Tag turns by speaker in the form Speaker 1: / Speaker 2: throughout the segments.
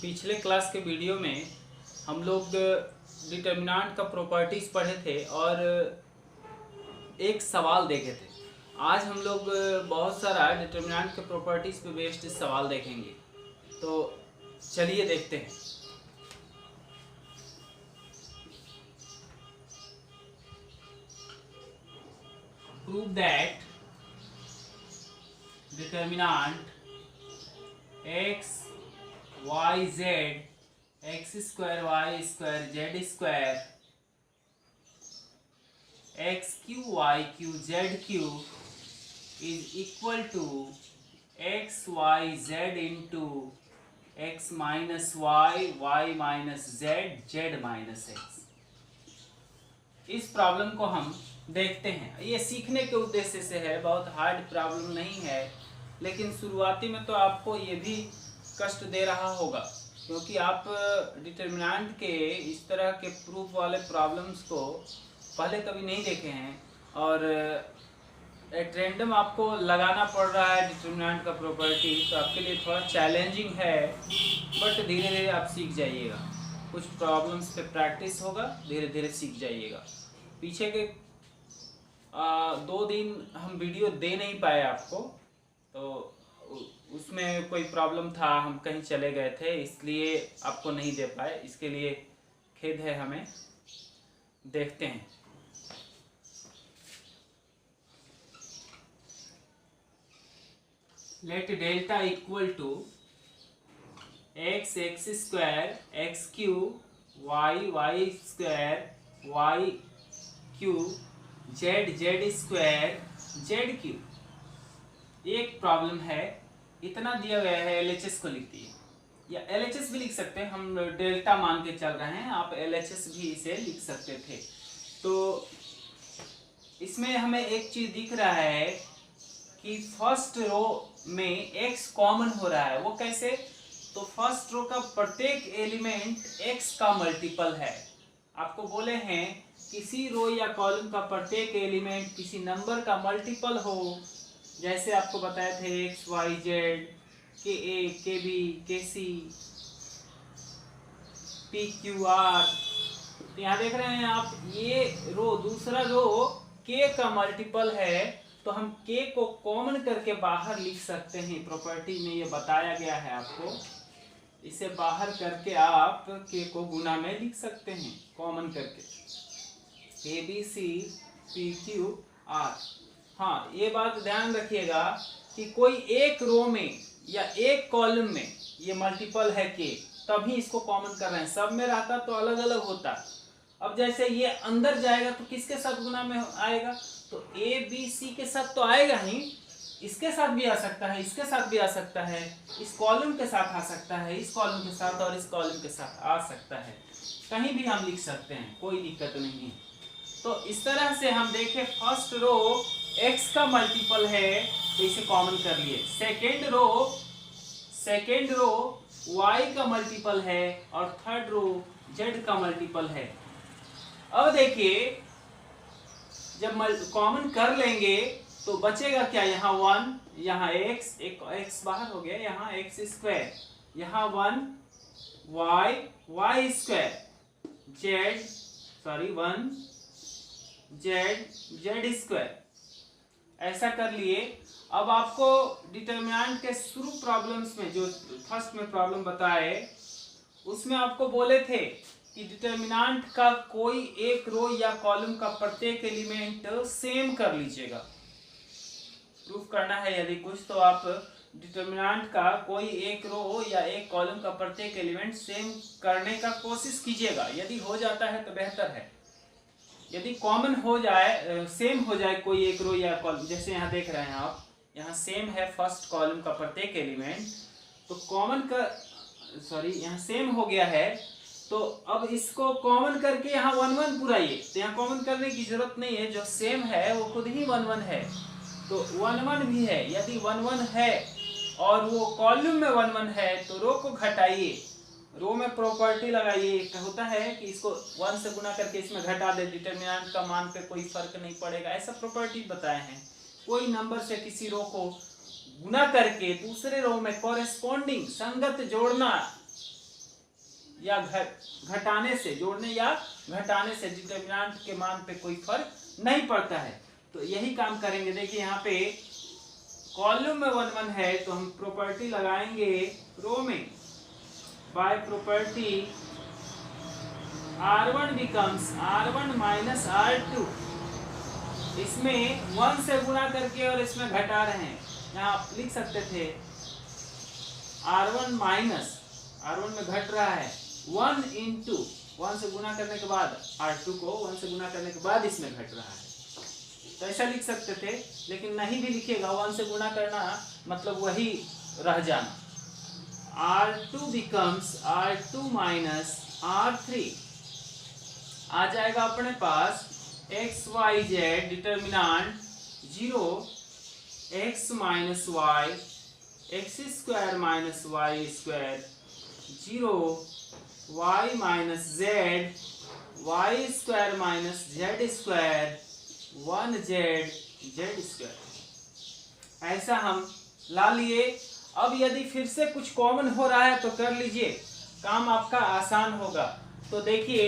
Speaker 1: पिछले क्लास के वीडियो में हम लोग डिटर्मिनेंट का प्रॉपर्टीज पढ़े थे और एक सवाल देखे थे। आज हम लोग बहुत सारा डिटर्मिनेंट के प्रॉपर्टीज पे बेस्ड सवाल देखेंगे, तो चलिए देखते हैं। Prove that determinant x y z x square y square z square x cube y cube z cube is equal to x y z into x minus y minus z minus x। इस problem को हम देखते हैं। ये सीखने के उद्देश्य से है, बहुत हार्ड प्रॉब्लम नहीं है, लेकिन शुरुआती में तो आपको ये भी कष्ट दे रहा होगा क्योंकि आप डिटर्मिनेंट के इस तरह के प्रूफ वाले प्रॉब्लम्स को पहले कभी नहीं देखे हैं और एक रैंडम आपको लगाना पड़ रहा है डिटर्मिनेंट का प्रॉपर्टी, तो आपके लिए थोड़ा चैलेंजिंग है, बट धीरे धीरे आप सीख जाइएगा। कुछ प्रॉब्लम्स पे प्रैक्टिस होगा, धीरे धीरे सीख जाइएगा। पीछे के 2 दिन हम वीडियो दे नहीं पाए आपको, तो उसमें कोई प्रॉब्लम था, हम कहीं चले गए थे, इसलिए आपको नहीं दे पाए। इसके लिए खेद है हमें। देखते हैं। Let delta equal to x square x q y square y q z square z q. एक प्रॉब्लम है, इतना दिया गया है, LHS को लिख दिए, या LHS भी लिख सकते हैं, हम डेल्टा मान के चल रहे हैं, आप LHS भी इसे लिख सकते थे। तो इसमें हमें एक चीज दिख रहा है कि फर्स्ट रो में x कॉमन हो रहा है। वो कैसे? तो फर्स्ट रो का प्रत्येक एलिमेंट x का मल्टीपल है। आपको बोले हैं किसी रो या कॉलम का प्रत्येक एलिमेंट किसी नंबर का मल्टीपल हो, जैसे आपको बताए थे x y z k a k b k c p q r। तो यहाँ देख रहे हैं आप, ये रो, दूसरा रो k का मल्टीपल है, तो हम k को कॉमन करके बाहर लिख सकते हैं। प्रॉपर्टी में ये बताया गया है आपको, इसे बाहर करके आप k को गुना में लिख सकते हैं, कॉमन करके a b c p q r। हाँ, ये बात ध्यान रखिएगा कि कोई एक रो में या एक कॉलम में ये मल्टीपल है के, तभी इसको कॉमन कर रहे हैं। सब में रहता तो अलग अलग होता। अब जैसे ये अंदर जाएगा तो किसके साथ गुना में आएगा? तो ए बी सी के साथ तो आएगा ही, इसके साथ भी आ सकता है, इसके साथ भी आ सकता है, इस कॉलम के साथ आ सकता है, इस कॉलम के साथ और इस कॉलम के साथ आ सकता है। कहीं भी हम लिख सकते हैं, कोई दिक्कत नहीं है। तो इस तरह से हम देखें, फर्स्ट रो x का मल्टीपल है तो इसे कॉमन कर लिए। सेकेंड रो y का मल्टीपल है और थर्ड रो z का मल्टीपल है। अब देखिए, जब कॉमन कर लेंगे तो बचेगा क्या? यहाँ 1, यहाँ x, एक x बाहर हो गया, यहाँ x स्क्वायर, यहाँ 1 y square z 1 z square. ऐसा कर लिए। अब आपको डिटर्मिनेंट के शुरू प्रॉब्लम्स में, जो फर्स्ट में प्रॉब्लम बताए, उसमें आपको बोले थे कि डिटर्मिनेंट का कोई एक रो या कॉलम का प्रत्येक एलिमेंट सेम कर लीजिएगा। प्रूफ करना है यदि कुछ, तो आप डिटर्मिनेंट का कोई एक रो या एक कॉलम का प्रत्येक एलिमेंट सेम करने का कोशिश कीजिएगा। यदि हो जाता है तो बेहतर है। यदि कॉमन हो जाए, सेम हो जाए कोई एक रो या कॉलम, जैसे यहाँ देख रहे हैं आप, यहाँ सेम है फर्स्ट कॉलम का प्रत्येक एलिमेंट, तो कॉमन का यहाँ सेम हो गया है, तो अब इसको कॉमन करके यहाँ 1 1 पुराइए। तो यहाँ कॉमन करने की जरूरत नहीं है, जो सेम है वो खुद ही 1 1 है, तो 1 1 भी है। यदि 1 1 है और वो कॉलम में 1 1 है तो रो को घटाइए, रो में प्रॉपर्टी लगाइए। होता है कि इसको 1 से गुना करके इसमें घटा दे, डिटर्मिनेंट का मान पे कोई फर्क नहीं पड़ेगा, ऐसा प्रॉपर्टी बताए हैं। कोई नंबर से किसी रो को गुना करके दूसरे रो में कॉरेस्पॉन्डिंग संगत जोड़ना, या घटाने से, जोड़ने या घटाने से डिटर्मिनेंट के मान पे कोई फर्क नहीं पड़ता है। तो यही काम करेंगे। देखिए यहाँ पे कॉलम में 1 1 है तो हम प्रॉपर्टी लगाएंगे रो में, bye property R1 becomes R1 minus R2। इसमें 1 से गुणा करके और इसमें घटा रहे हैं, यहाँ आप लिख सकते थे R1 माइनस, R1 में घट रहा है 1 इंटू 1 से गुणा करने के बाद R2 को 1 से गुणा करने के बाद इसमें घट रहा है, तो ऐसा लिख सकते थे। लेकिन नहीं भी लिखेगा, 1 से गुणा करना मतलब वही रह जाना। R2 becomes R2 minus R3 आ जाएगा अपने पास x y z determinant 0 x minus y x square minus y square 0 y minus z y square minus z square 1 z z square. ऐसा हम ला लिए। अब यदि फिर से कुछ कॉमन हो रहा है तो कर लीजिए, काम आपका आसान होगा। तो देखिए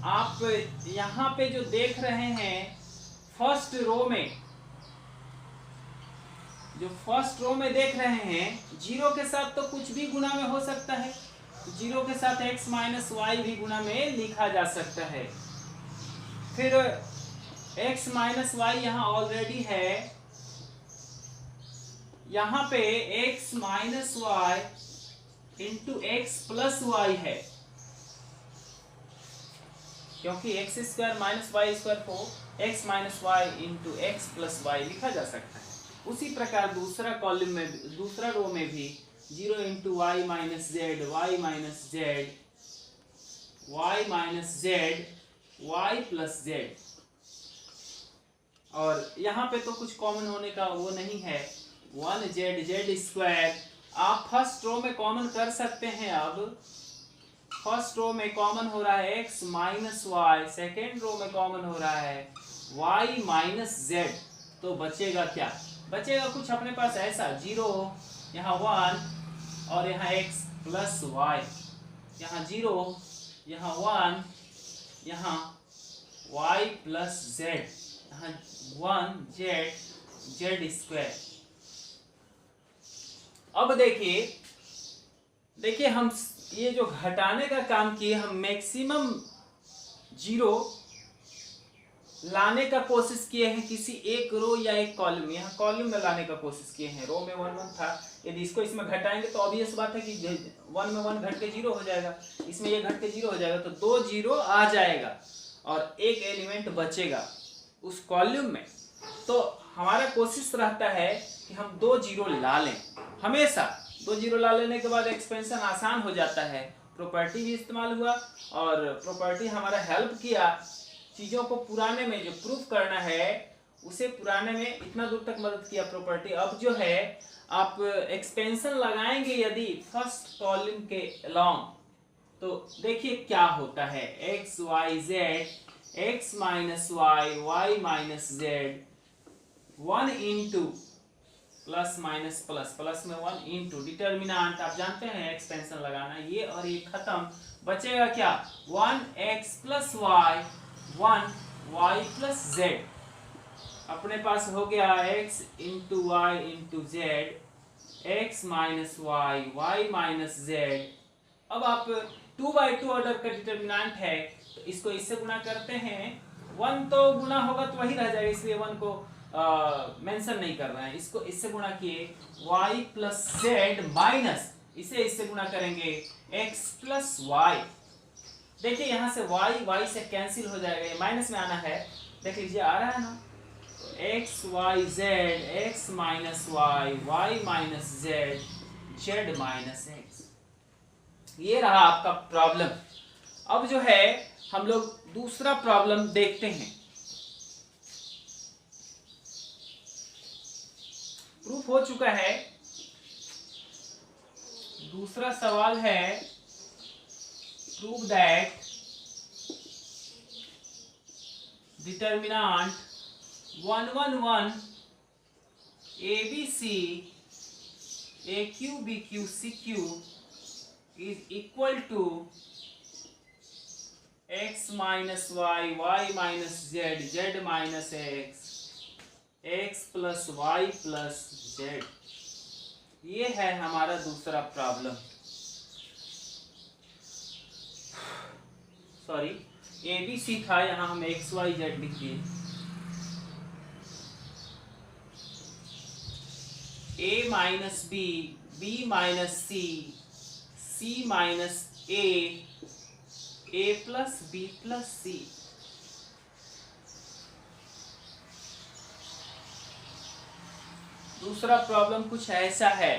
Speaker 1: आप यहाँ पे जो देख रहे हैं फर्स्ट रो में, जो फर्स्ट रो में देख रहे हैं 0 के साथ तो कुछ भी गुणा में हो सकता है, 0 के साथ x माइनस वाई भी गुणा में लिखा जा सकता है। फिर x माइनस वाई यहाँ ऑलरेडी है, यहाँ पे x minus y into x plus y है, क्योंकि x square minus y square को x minus y into x plus y लिखा जा सकता है। उसी प्रकार दूसरा कॉलम में, दूसरा रो में भी 0 into y minus z y minus z y minus z y plus z. और यहाँ पे तो कुछ कॉमन होने का वो नहीं है, 1 जेड जेड स्क्वायर। आप फर्स्ट रो में कॉमन कर सकते हैं। अब फर्स्ट रो में कॉमन हो रहा है x minus y, second row में कॉमन हो रहा है y माइनस जेड। तो बचेगा क्या? बचेगा कुछ अपने पास ऐसा 0, यहाँ 1 और यहाँ x प्लस वाई, यहाँ 0, यहाँ 1, यहाँ y प्लस जेड, यहाँ 1 जेड जेड स्क्वायर। अब देखिए हम ये जो घटाने का काम किए, हम मैक्सिमम 0 लाने का कोशिश किए हैं किसी एक रो या एक कॉलम में। यहाँ कॉलम में लाने का कोशिश किए हैं, रो में 1 1 था, यदि इसको इसमें घटाएंगे तो ऑब्वियस बात है कि 1 में 1 घट के 0 हो जाएगा, इसमें ये घट के 0 हो जाएगा, तो 2 0 आ जाएगा और एक एलिमेंट बचेगा उस कॉलम में। तो हमारा कोशिश रहता है कि हम 2 0 ला लें, हमेशा 2 0 ला लेने के बाद एक्सपेंशन आसान हो जाता है। प्रॉपर्टी भी इस्तेमाल हुआ और प्रॉपर्टी हमारा हेल्प किया चीज़ों को पुराने में जो प्रूफ करना है उसे पुराने में इतना दूर तक मदद किया प्रॉपर्टी। अब जो है आप एक्सपेंशन लगाएंगे यदि फर्स्ट कॉलम के अलोंग, तो देखिए क्या होता है, x y z x minus y y minus z 1 into plus minus plus, plus में 1 इंटू डिटर्मिनेंट, आप जानते हैं एक्सपेंशन लगाना, ये और ये खत्म, बचेगा क्या 1x plus y 1 y plus z. अपने पास हो गया x into y into z x minus y y minus z. अब आप 2/2 ऑर्डर का डिटर्मिनेंट है तो इसको इससे गुणा करते हैं, 1 तो गुणा होगा तो वही रह जाएगा, इसलिए 1 को मेंशन नहीं कर रहे हैं, इसको इससे गुणा किए y प्लस जेड माइनस इसे इससे गुणा करेंगे x प्लस वाई। देखिए यहाँ से y से कैंसिल हो जाएगा, ये माइनस में आना है, देख लीजिए आ रहा है ना, तो x y z x minus y y minus z z minus x. ये रहा आपका प्रॉब्लम। अब जो है हम लोग दूसरा प्रॉब्लम देखते हैं। प्रूफ हो चुका है, दूसरा सवाल है prove that determinant 1 1 1 ABC AQ BQ CQ is equal to x minus y, y minus z, z minus x, x plus y plus z. ये है हमारा दूसरा problem. Sorry, a b c था, यहाँ हम एक्स वाई जेड लिख दिए। A minus b, b minus c, c minus a plus b plus c. दूसरा प्रॉब्लम कुछ ऐसा है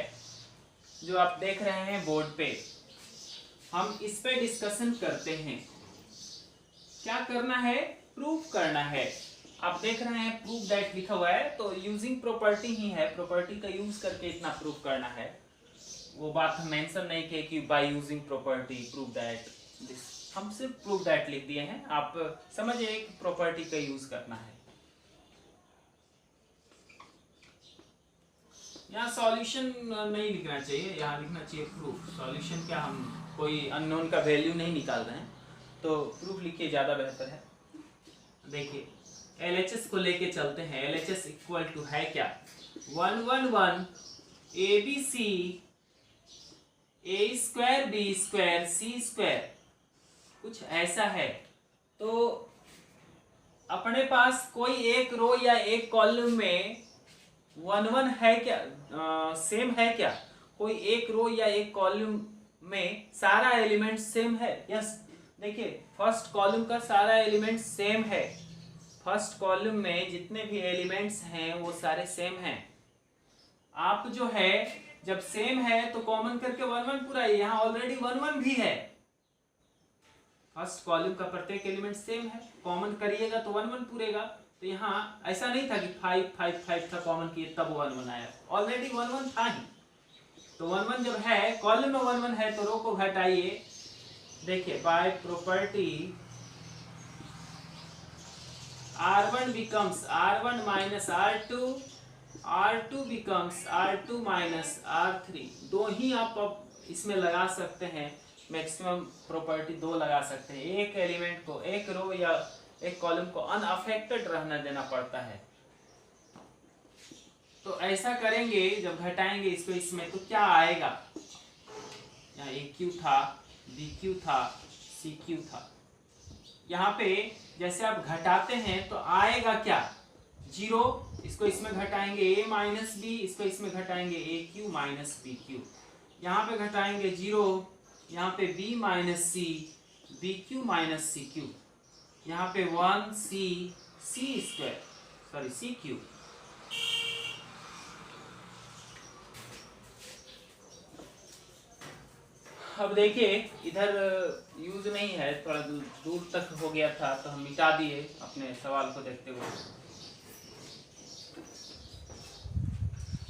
Speaker 1: जो आप देख रहे हैं बोर्ड पे। हम इस पे डिस्कशन करते हैं। क्या करना है? प्रूफ करना है। आप देख रहे हैं प्रूफ दैट लिखा हुआ है, तो यूजिंग प्रॉपर्टी ही है, प्रॉपर्टी का यूज करके इतना प्रूफ करना है। वो बात हम मेंशन नहीं किए कि by using property proof that, हम सिर्फ प्रूफ दैट लिख दिए हैं। आप समझिए कि प्रॉपर्टी का यूज करना है। यहाँ सॉल्यूशन नहीं लिखना चाहिए, यहाँ लिखना चाहिए प्रूफ। सॉल्यूशन क्या, हम कोई अननोन का वैल्यू नहीं निकाल रहे हैं, तो प्रूफ लिखिए, ज़्यादा बेहतर है। देखिए LHS को लेके चलते हैं। LHS इक्वल टू है क्या? 1 1 1 ABC A square B square C square, कुछ ऐसा है। तो अपने पास कोई एक रो या एक कॉलम में 1 1 है क्या? सेम है क्या? कोई एक रो या एक कॉलम में सारा एलिमेंट सेम है? यस। देखिए फर्स्ट कॉलम का सारा एलिमेंट सेम है। फर्स्ट कॉलम में जितने भी एलिमेंट्स हैं वो सारे सेम हैं। आप जो है जब सेम है तो कॉमन करके 1 1 पूरा, यहाँ ऑलरेडी 1 1 भी है। फर्स्ट कॉलम का प्रत्येक एलिमेंट सेम है, कॉमन करिएगा तो 1 1 पूरेगा। तो यहाँ ऐसा नहीं था कि 5 5 5 था, कॉमन किए तब 1 1 आया, ऑलरेडी 1 1 था ही। तो 1 1 जब है, कॉलम में 1 1 है तो रो को घटाइए। देखिए by property R1 becomes R1 minus R2, R2 becomes R2 minus R3। दो ही आप अब इसमें लगा सकते हैं, मैक्सिमम प्रॉपर्टी दो लगा सकते हैं। एक एलिमेंट को, एक रो या एक कॉलम को अनअफेक्टेड रहना देना पड़ता है। तो ऐसा करेंगे, जब घटाएंगे इसको इसमें तो क्या आएगा? यहाँ AQ था, BQ था, CQ था। यहाँ पे जैसे आप घटाते हैं तो आएगा क्या? 0। इसको इसमें घटाएंगे A माइनस बी, इसको इसमें घटाएंगे AQ माइनस BQ। यहाँ पे घटाएंगे 0, यहाँ पे B minus C, BQ minus CQ। यहाँ पे 1C C square, sorry CQ। अब देखिए इधर यूज नहीं है, थोड़ा दूर तक हो गया था तो हम मिटा दिए अपने सवाल को देखते हुए।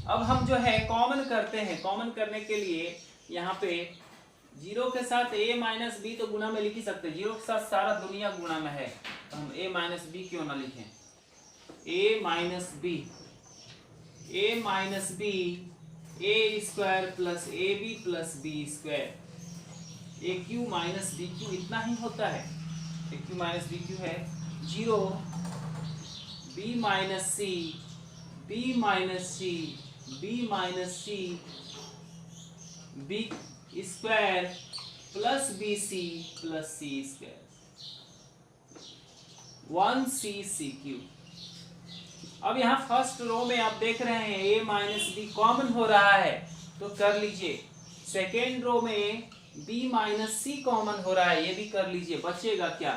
Speaker 1: अब हम जो है कॉमन करते हैं। कॉमन करने के लिए यहाँ पे 0 के साथ A माइनस बी तो गुणा में लिख ही सकते हैं। 0 के साथ सारा दुनिया गुणा में है, तो हम A माइनस बी क्यों ना लिखें? A minus b, A minus b A square plus AB plus B square, AQ minus BQ इतना ही होता है। AQ माइनस BQ है 0, B minus C, B minus C, B minus C, B square plus BC plus C square, 1C CQ। अब यहाँ first row में आप देख रहे हैं A माइनस बी कॉमन हो रहा है तो कर लीजिए। सेकेंड रो में B माइनस सी कॉमन हो रहा है, ये भी कर लीजिए। बचेगा क्या?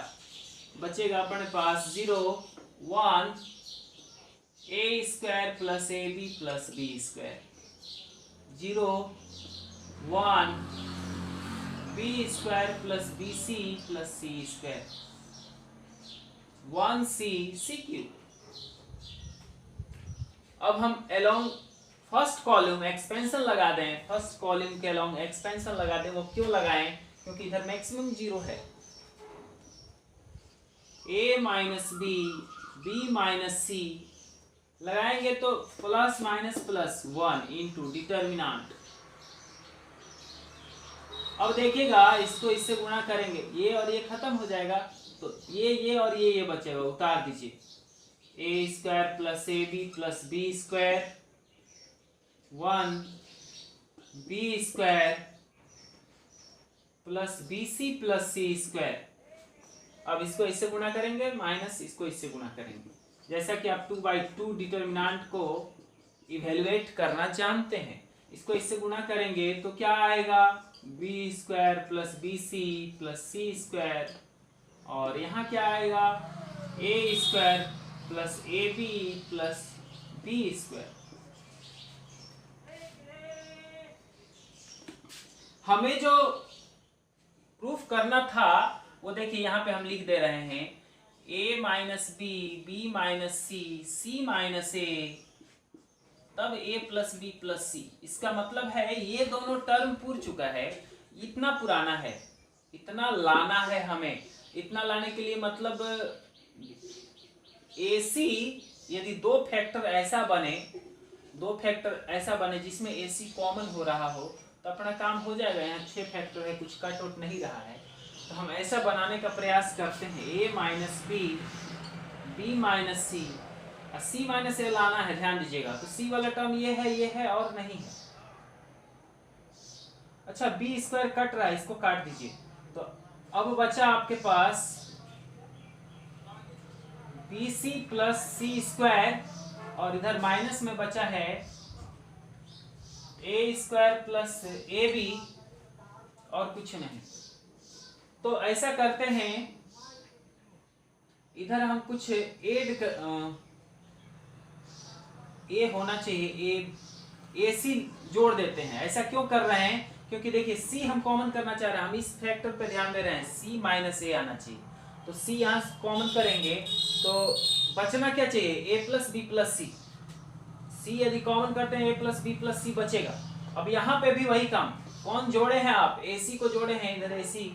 Speaker 1: बचेगा अपने पास 0 1 A square plus AB plus B square, 0 1 B square plus BC plus C square, 1C CQ। अब हम अलोंग फर्स्ट कॉलम एक्सपेंशन लगा दें। फर्स्ट कॉलम के अलोंग एक्सपेंशन लगा दें। वो क्यों लगाएं? क्योंकि इधर मैक्सिमम 0 है। A minus b, B minus c लगाएंगे तो plus minus plus 1 into determinant अब देखिएगा, इसको इससे गुणा करेंगे, ये और ये खत्म हो जाएगा, तो ये और ये बचेगा, उतार दीजिए। A square plus a b plus b square 1 b square plus b c plus c square. अब इसको इससे गुणा करेंगे माइनस इसको इससे गुणा करेंगे। जैसा कि आप 2/2 डिटर्मिनेंट को इवेलुएट करना जानते हैं, इसको इससे गुणा करेंगे तो क्या आएगा, b square plus b c plus c square, और यहाँ क्या आएगा, a square plus a b plus b square. हमें जो प्रूफ करना था वो देखिए यहाँ पे हम लिख दे रहे हैं, a minus b, b minus c, c minus a, तब a plus b plus c. इसका मतलब है ये दोनों टर्म पूर चुका है, इतना पुराना है, इतना लाना है हमें। इतना लाने के लिए मतलब AC यदि दो फैक्टर ऐसा बने जिसमें AC कॉमन हो रहा हो तो अपना काम हो जाएगा। यहाँ 6 फैक्टर है, कुछ कट आउट नहीं रहा है, तो हम ऐसा बनाने का प्रयास करते हैं, a minus b, b minus c, c minus a लाना है, ध्यान दीजिएगा। तो सी वाला टर्म ये है और नहीं है। अच्छा, बी स्क्वायर कट रहा है, इसको काट दीजिए। तो अब बचा आपके पास B c plus c square, और इधर माइनस में बचा है ए स्क्वायर प्लस ए बी, और कुछ नहीं। तो ऐसा करते हैं, इधर हम कुछ ऐड ए होना चाहिए, ए सी जोड़ देते हैं। ऐसा क्यों कर रहे हैं, क्योंकि देखिए सी हम कॉमन करना चाह रहे हैं, हम इस फैक्टर पे ध्यान दे रहे हैं, सी माइनस ए आना चाहिए। तो सी यहाँ कॉमन करेंगे तो बचना क्या चाहिए, ए प्लस बी प्लस सी। सी यदि कॉमन करते हैं ए प्लस बी प्लस सी बचेगा। अब यहाँ पे भी वही काम, कौन जोड़े हैं आप, ए सी को जोड़े हैं, इधर ए सी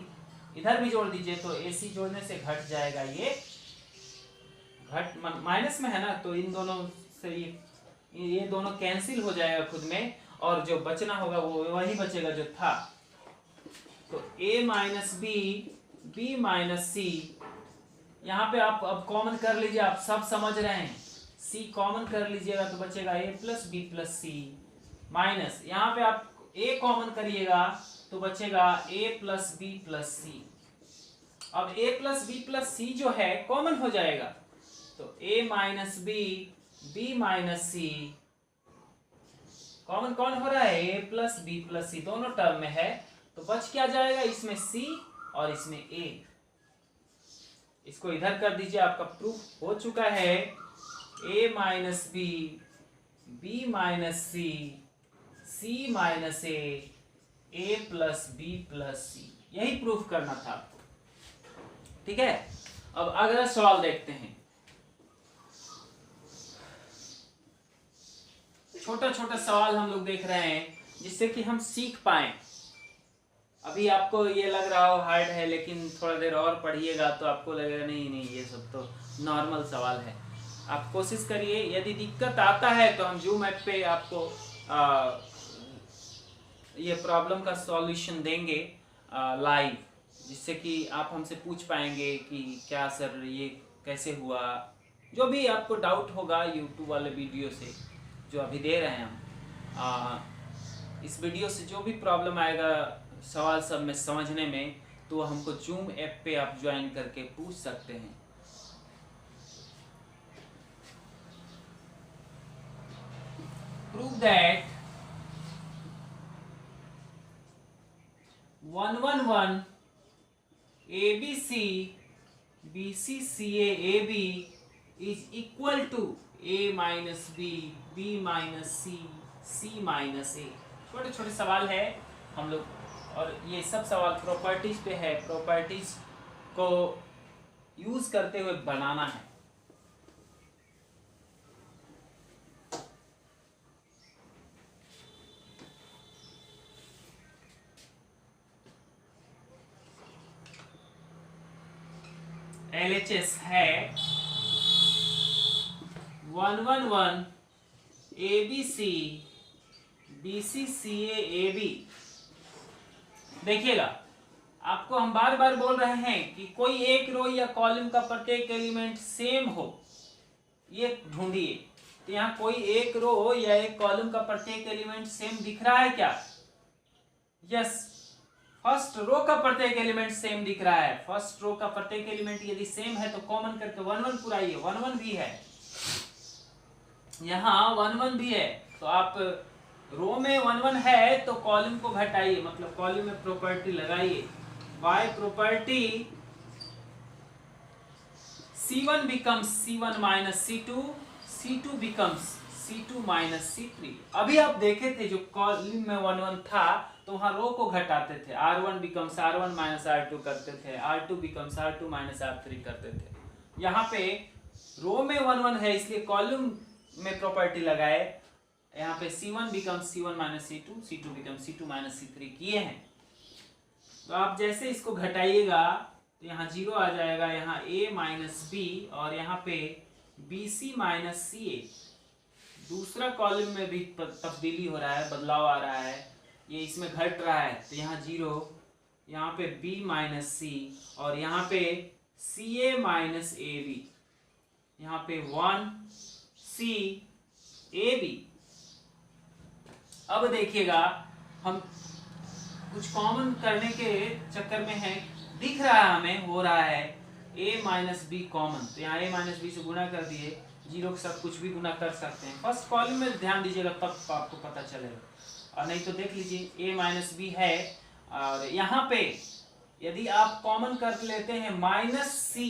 Speaker 1: इधर भी जोड़ दीजिए, तो ए सी जोड़ने से घट जाएगा, ये घट माइनस में है ना, तो इन दोनों से ये दोनों कैंसिल हो जाएगा खुद में, और जो बचना होगा वो वही बचेगा जो था। तो a minus b, b minus c, यहाँ पे आप अब कॉमन कर लीजिए, आप सब समझ रहे हैं, c कॉमन कर लीजिएगा तो बचेगा a plus b plus c, minus यहाँ पे आप a कॉमन करिएगा तो बचेगा a plus b plus c. अब a plus b plus c जो है कॉमन हो जाएगा, तो a minus b, b minus c, common कौन हो रहा है, a plus b plus c, दोनों टर्म में है, तो बच क्या जाएगा, इसमें c और इसमें a। इसको इधर कर दीजिए, आपका प्रूफ हो चुका है, a minus b, b minus c, c minus a plus b plus c. यही प्रूफ करना था आपको, ठीक है। अब अगला सवाल देखते हैं, छोटा छोटा सवाल हम लोग देख रहे हैं जिससे कि हम सीख पाए। अभी आपको ये लग रहा हो हार्ड है, लेकिन थोड़ा देर और पढ़िएगा तो आपको लगेगा नहीं ये सब तो नॉर्मल सवाल है। आप कोशिश करिए, यदि दिक्कत आता है तो हम जूम ऐप पे आपको ये प्रॉब्लम का सॉल्यूशन देंगे लाइव, जिससे कि आप हमसे पूछ पाएंगे कि क्या सर ये कैसे हुआ, जो भी आपको डाउट होगा यूट्यूब वाले वीडियो से जो अभी दे रहे हैं हम। इस वीडियो से जो भी प्रॉब्लम आएगा सवाल सब में समझने में, तो हमको जूम ऐप पे आप ज्वाइन करके पूछ सकते हैं। Prove that 111 ABC BCCA AB is equal to a minus b, b minus c, c minus a. छोटे छोटे सवाल है हम लोग, और ये सब सवाल प्रॉपर्टीज पे है, प्रॉपर्टीज को यूज करते हुए बनाना है। LHS है 111 ABC BCCA AB देखिएगा, आपको हम बार बार बोल रहे हैं कि कोई एक रो या कॉलम का प्रत्येक एलिमेंट सेम हो, ये ढूंढिए। तो यहाँ कोई एक रो या एक कॉलम का प्रत्येक एलिमेंट सेम दिख रहा है क्या? यस, फर्स्ट रो का प्रत्येक एलिमेंट सेम दिख रहा है। फर्स्ट रो का प्रत्येक एलिमेंट यदि सेम है तो कॉमन करके 1 1 पुराइए। 1 1 भी है, यहाँ 1 1 भी है। तो आप रो में 1 1 है तो कॉलम को घटाइए, मतलब कॉलम में प्रॉपर्टी लगाइए। By property C1 becomes C1 minus C2, C2 becomes C2 minus C3। अभी आप देखे थे जो कॉलम में 1 1 था तो वहां रो को घटाते थे, R1 becomes R1 minus R2 करते थे, R2 becomes R2 minus R3 करते थे। यहाँ पे रो में 1 1 है इसलिए कॉलम में प्रॉपर्टी लगाए, यहाँ पे C1 becomes C1 minus C2, C2 becomes C2 minus C3 किए हैं। तो आप जैसे इसको घटाइएगा तो यहाँ 0 आ जाएगा, यहाँ A माइनस बी और यहाँ पे BC माइनस CA। दूसरा कॉलम में भी तब्दीली हो रहा है, बदलाव आ रहा है, ये इसमें घट रहा है। तो यहाँ 0, यहाँ पे B माइनस C और यहाँ पे CA माइनस AB, यहाँ पे 1 C AB। अब देखिएगा हम कुछ कॉमन करने के चक्कर में है, दिख रहा है हमें, हो रहा है a माइनस बी कॉमन। तो यहाँ a माइनस बी से गुना कर दिए, 0 के साथ कुछ भी गुना कर सकते हैं। फर्स्ट कॉलम में ध्यान दीजिएगा तब आपको पता चलेगा, और नहीं तो देख लीजिए a माइनस बी है। और यहाँ पे यदि आप कॉमन कर लेते हैं माइनस सी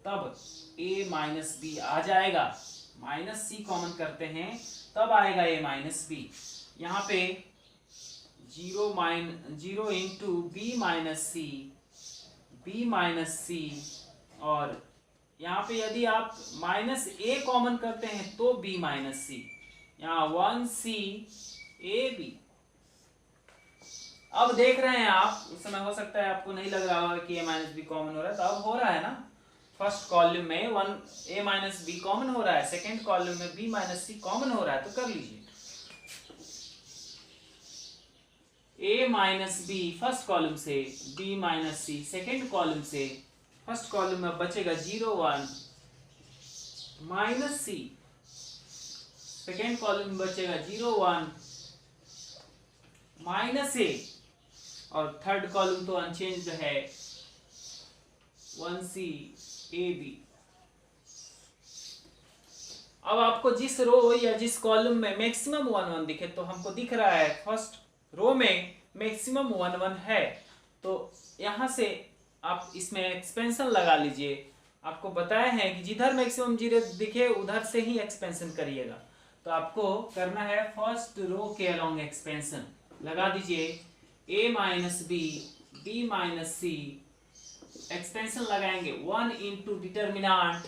Speaker 1: तब a माइनस बी आ जाएगा। माइनस सी कॉमन करते हैं तब आएगा a माइनस बी। यहाँ पे 0 इंटू बी माइनस सी, और यहाँ पे यदि आप माइनस ए कॉमन करते हैं तो बी माइनस सी, यहाँ 1 C A B। अब देख रहे हैं आप, उस समय हो सकता है आपको नहीं लग रहा होगा कि a माइनस बी कॉमन हो रहा है, तो अब हो रहा है ना। फर्स्ट कॉलम में 1 a माइनस बी कॉमन हो रहा है, सेकेंड कॉलम में b माइनस सी कॉमन हो रहा है, तो कर लीजिए। a minus b first column से, b minus c second column से। फर्स्ट कॉलम में बचेगा 0 1 माइनस सी, सेकेंड कॉलम में बचेगा 0 1 माइनस ए, और थर्ड कॉलम तो अनचेंज्ड है 1 C A B। अब आपको जिस रो या जिस कॉलम में मैक्सिमम 1 1 दिखे, तो हमको दिख रहा है फर्स्ट रो में मैक्सिमम 1 1 है, तो यहां से आप इसमें एक्सपेंशन लगा लीजिए। आपको बताया है कि जिधर मैक्सिमम 0 दिखे उधर से ही एक्सपेंशन करिएगा। तो आपको करना है फर्स्ट रो के अलोंग एक्सपेंशन लगा दीजिए, a minus b, b minus c, expansion लगाएंगे 1 इंटू डिटर्मिनांट,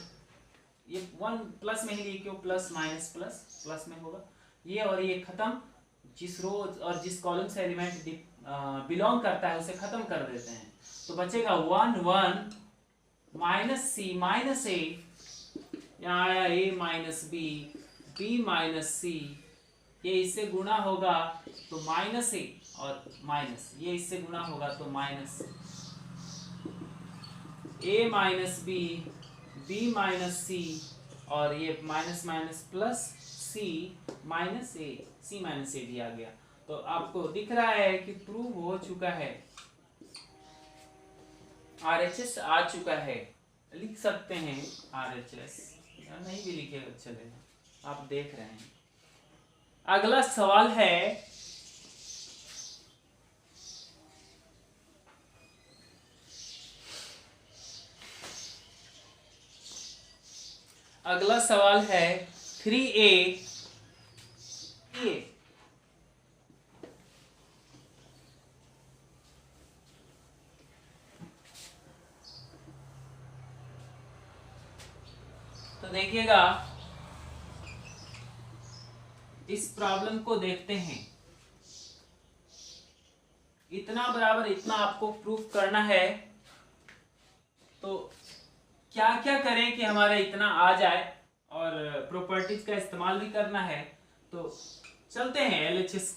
Speaker 1: ये 1 प्लस में ही लिखे क्यों, प्लस माइनस प्लस, प्लस में होगा ये, और ये खत्म, जिस रो और जिस कॉलम से एलिमेंट बिलोंग करता है उसे खत्म कर देते हैं। तो बचेगा 1 1 माइनस सी माइनस ए, यहाँ आया a minus b, b minus c, ये इससे गुणा होगा तो माइनस ए, और माइनस ये इससे गुणा होगा तो minus a minus b, b minus c, और ये minus minus plus c minus a, c minus a भी आ गया। तो आपको दिख रहा है कि प्रूव हो चुका है, RHS आ चुका है। लिख सकते हैं RHS, या नहीं भी लिखेगा चलेगा, आप देख रहे हैं। अगला सवाल है, अगला सवाल है 3A। तो देखिएगा, इस प्रॉब्लम को देखते हैं। इतना बराबर इतना आपको प्रूफ करना है, तो क्या क्या करें कि हमारा इतना आ जाए, और प्रॉपर्टीज का इस्तेमाल भी करना है। तो चलते हैं LHS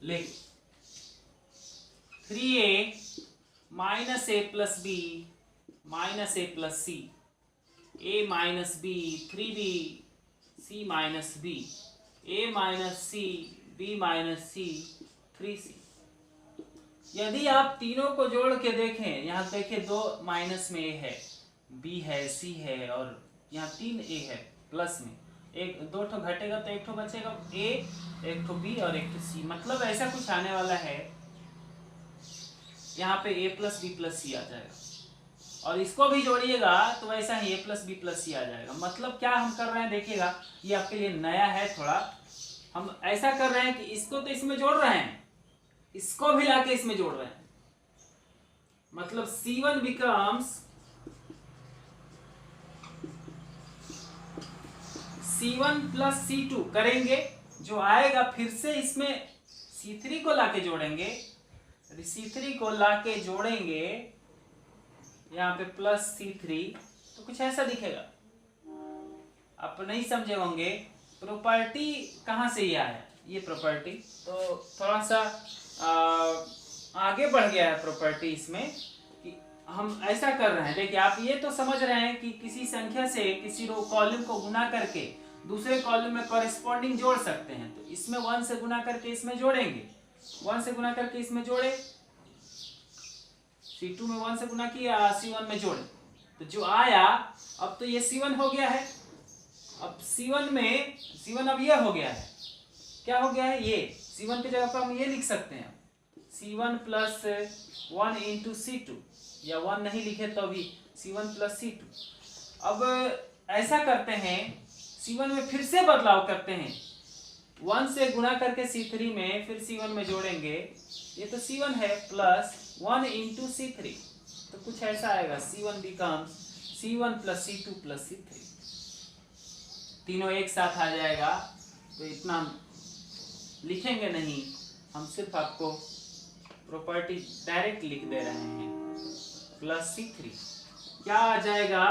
Speaker 1: लेके। 3a minus a plus b minus a plus c, a minus b 3b c minus b, a minus c b minus c 3c। यदि आप तीनों को जोड़ के देखें, यहाँ देखिए दो माइनस में a है, b है, c है और यहाँ 3a है प्लस में, एक दो ठो घटेगा तो एक ठो बचेगा a, एक ठो b और एक ठो c। मतलब ऐसा कुछ आने वाला है, यहाँ पे a प्लस बी प्लस सी आ जाएगा और इसको भी जोड़िएगा तो वैसा ही a प्लस बी प्लस सी आ जाएगा। मतलब क्या हम कर रहे हैं देखिएगा, ये आपके लिए नया है थोड़ा। हम ऐसा कर रहे हैं कि इसको तो इसमें जोड़ रहे हैं, इसको भी लाके इसमें जोड़ रहे हैं। मतलब C1 becomes C1 plus C2 करेंगे, जो आएगा फिर से इसमें C3 को लाके जोड़ेंगे, C3 को लाके जोड़ेंगे यहाँ पे प्लस C3, तो कुछ ऐसा दिखेगा। आप नहीं समझे होंगे प्रॉपर्टी कहाँ से ये आया, ये प्रॉपर्टी तो थोड़ा सा आगे बढ़ गया है प्रॉपर्टी इसमें कि हम ऐसा कर रहे हैं। देखिए आप ये तो समझ रहे हैं कि किसी संख्या से किसी रो कॉलम को गुना करके दूसरे कॉलम में कॉरेस्पॉन्डिंग जोड़ सकते हैं। तो इसमें 1 से गुना करके इसमें जोड़ेंगे, 1 से गुना करके इसमें जोड़े, C2 में 1 से गुना किया, C1 में जोड़े, तो जो आया अब तो ये C1 हो गया है। अब C1 अब ये हो गया है, क्या हो गया है, ये C1 की जगह पर हम ये लिख सकते हैं C1 प्लस 1 इंटू C2, या 1 नहीं लिखे तो भी C1 प्लस C2। अब ऐसा करते हैं, C1 में फिर से बदलाव करते हैं, 1 से गुणा करके C3 में फिर C1 में जोड़ेंगे, ये तो C1 है प्लस 1 इंटू C3, तो कुछ ऐसा आएगा C1 becomes C1 plus C2 plus C3। तीनों एक साथ आ जाएगा, तो इतना लिखेंगे नहीं, हम सिर्फ आपको प्रॉपर्टी डायरेक्ट लिख दे रहे हैं, प्लस C3 क्या आ जाएगा,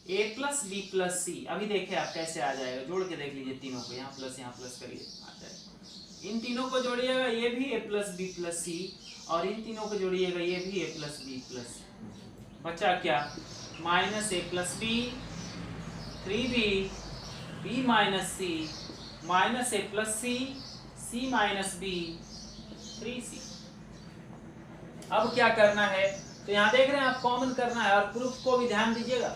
Speaker 1: a प्लस बी प्लस सी। अभी देखिए आप कैसे आ जाएगा, जोड़ के देख लीजिए तीनों को, यहाँ प्लस करिए, आ जाएगा। इन तीनों को जोड़िएगा, ये भी a plus b plus c, और इन तीनों को जोड़िएगा, ये भी a plus b plus c. बचा क्या, minus a plus b 3b b minus c minus a plus c c minus b 3c। अब क्या करना है, तो यहाँ देख रहे हैं आप कॉमन करना है, और प्रूफ को भी ध्यान दीजिएगा।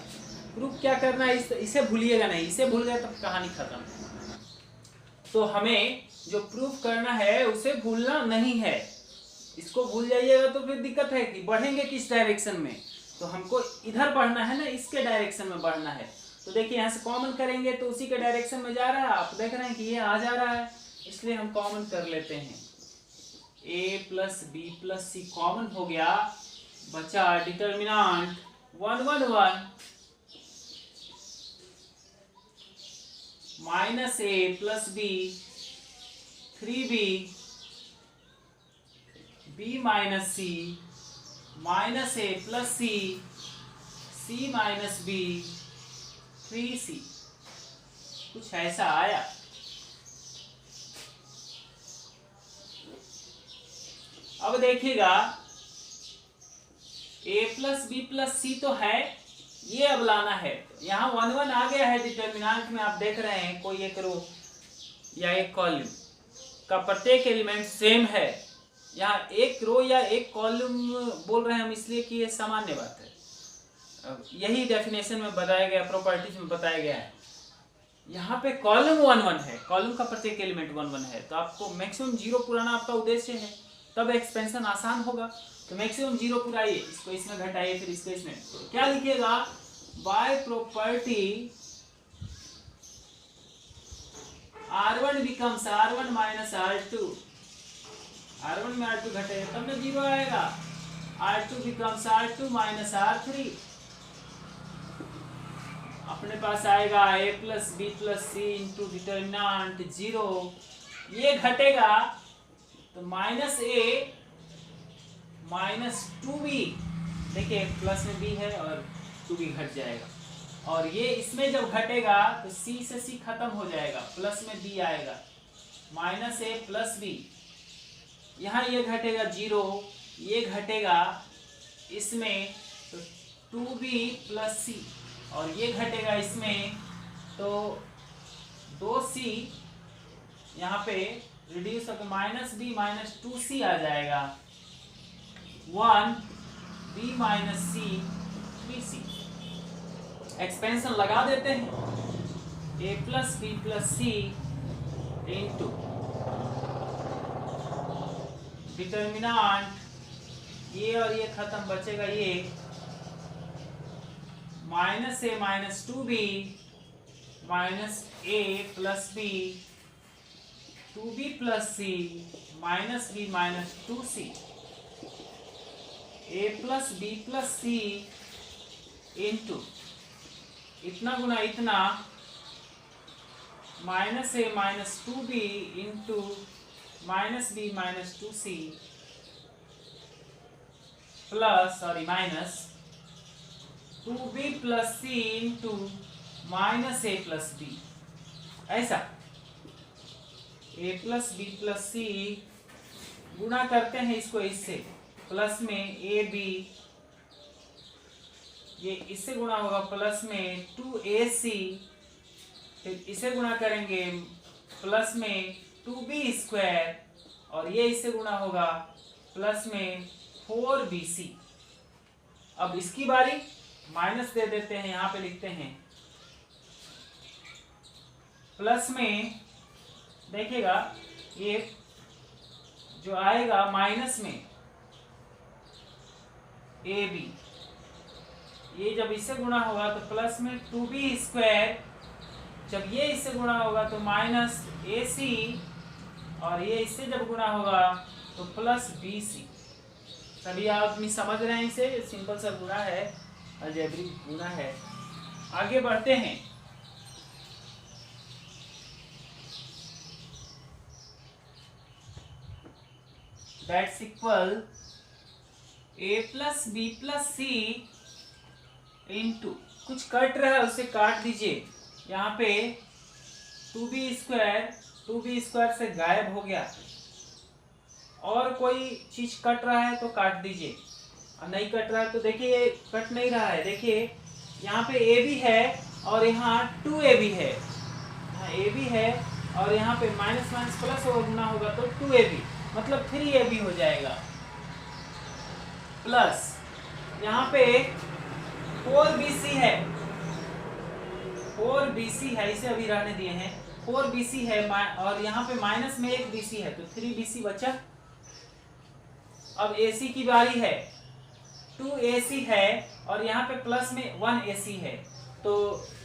Speaker 1: प्रूफ क्या करना है, इसे भूलिएगा नहीं, इसे भूल गए तो कहानी खत्म। तो हमें जो प्रूफ करना है उसे भूलना नहीं है, इसको भूल जाइएगा तो फिर दिक्कत है कि बढ़ेंगे किस डायरेक्शन में, तो हमको इधर बढ़ना है ना, इसके डायरेक्शन में बढ़ना है। तो देखिए यहाँ से कॉमन करेंगे तो उसी के डायरेक्शन में जा रहा है, आप देख रहे हैं कि ये आ जा रहा है, इसलिए हम कॉमन कर लेते हैं, a plus b plus c common हो गया, बचा determinant 1 1 1 minus a plus b 3b b minus c minus a plus c c minus b 3c। कुछ ऐसा आया। अब देखिएगा a plus b plus c तो है, ये अब लाना है। यहाँ 1 1 आ गया है डिटर्मिनेंट में, आप देख रहे हैं कोई एक रो या एक कॉलम का प्रत्येक एलिमेंट सेम है। यहाँ एक रो या एक कॉलम बोल रहे हैं हम इसलिए कि ये सामान्य बात है, यही डेफिनेशन में बताया गया, प्रॉपर्टीज में बताया गया है। यहाँ पे कॉलम 1 1 है, कॉलम का प्रत्येक एलिमेंट 1 1 है, तो आपको मैक्सिमम 0 पुराना आपका उद्देश्य है, तब एक्सपेंशन आसान होगा। तो मैक्सिमम 0 पुराइए, इसको इसमें घटाइए, फिर इसको इसमें, तो क्या लिखिएगा, bye property R1 becomes R1 minus R2, R1 में R2 घटेगा तब ना 0 आएगा, R2 becomes R2 minus R3, अपने पास आएगा a plus b plus c into determinant 0, ये घटेगा तो माइनस a माइनस 2b, देखिए प्लस में b है और 2b घट जाएगा, और ये इसमें जब घटेगा तो c से c खत्म हो जाएगा, प्लस में b आएगा, माइनस a प्लस b यहाँ ये घटेगा 0, ये घटेगा इसमें तो 2b प्लस सी, और ये घटेगा इसमें तो 2c यहाँ पे रिड्यूस होकर माइनस बी माइनस 2c आ जाएगा, 1b minus c 3c। Expansion लगा देते हैं, a plus b plus c into determinant, ये और ये खत्म, बचेगा ये minus a minus 2b minus a plus b 2b plus c minus b minus 2c, a plus b plus c into इतना गुना इतना minus a minus 2b into minus b minus 2c plus minus 2b plus c into minus a plus b. ऐसा a plus b plus c गुणा करते हैं इसको इससे, plus में ए बी, ये इससे गुणा होगा प्लस में 2ac, फिर इसे गुणा करेंगे प्लस में 2b स्क्वायर, और ये इससे गुणा होगा प्लस में 4bc। अब इसकी बारी, माइनस दे देते हैं, यहाँ पे लिखते हैं प्लस में, देखिएगा ये जो आएगा माइनस में ए बी, ये जब इससे गुणा होगा तो प्लस में 2b स्क्वायर, जब ये इससे गुणा होगा तो माइनस ac, और ये इससे जब गुणा होगा तो प्लस bc। सभी आदमी समझ रहे हैं, इसे सिंपल सा गुणा है, अलजेब्रिक गुणा है। आगे बढ़ते हैं, that's equal a plus b plus c into, कुछ कट रहा है उसे काट दीजिए, यहाँ पे 2b स्क्वायर से गायब हो गया, और कोई चीज कट रहा है तो काट दीजिए, और नहीं कट रहा है तो देखिए कट नहीं रहा है, देखिए यहाँ पे a भी है और यहाँ 2ab है, यहाँ a भी है और यहाँ पे माइनस माइनस प्लस गुना होगा तो 2ab, मतलब 3ab हो जाएगा, प्लस यहाँ पे 4bc है, 4bc है, इसे अभी रहने दिए हैं, 4bc है, और यहाँ पे माइनस में एक bc है तो 3bc बचा। अब ac की बारी है, 2ac है और यहाँ पे प्लस में 1ac है, तो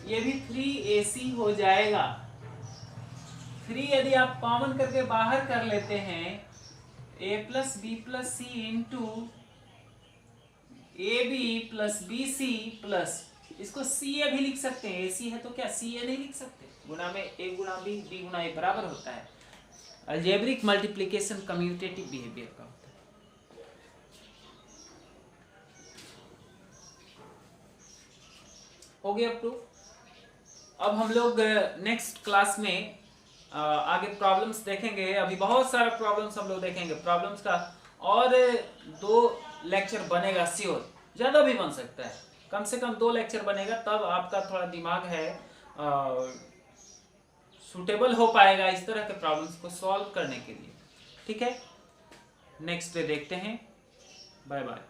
Speaker 1: ये भी 3ac हो जाएगा। 3 यदि आप कॉमन करके बाहर कर लेते हैं, a plus b plus c into a b plus b c plus, इसको सी ए भी लिख सकते हैं, ए सी है तो क्या सी ए नहीं लिख सकते, गुणा में ए गुणा बी, बी गुणा ए बराबर होता है। अलजेब्रिक मल्टीप्लिकेशन कम्यूटेटिव बिहेवियर का होता है। हो गया अप टू। अब हम लोग नेक्स्ट क्लास में आगे प्रॉब्लम्स देखेंगे, अभी बहुत सारा प्रॉब्लम्स हम लोग देखेंगे, प्रॉब्लम्स का और 2 लेक्चर बनेगा श्योर, ज़्यादा भी बन सकता है, कम से कम 2 लेक्चर बनेगा, तब आपका थोड़ा दिमाग है सूटेबल हो पाएगा इस तरह के प्रॉब्लम्स को सॉल्व करने के लिए। ठीक है, नेक्स्ट डे देखते हैं, बाय बाय।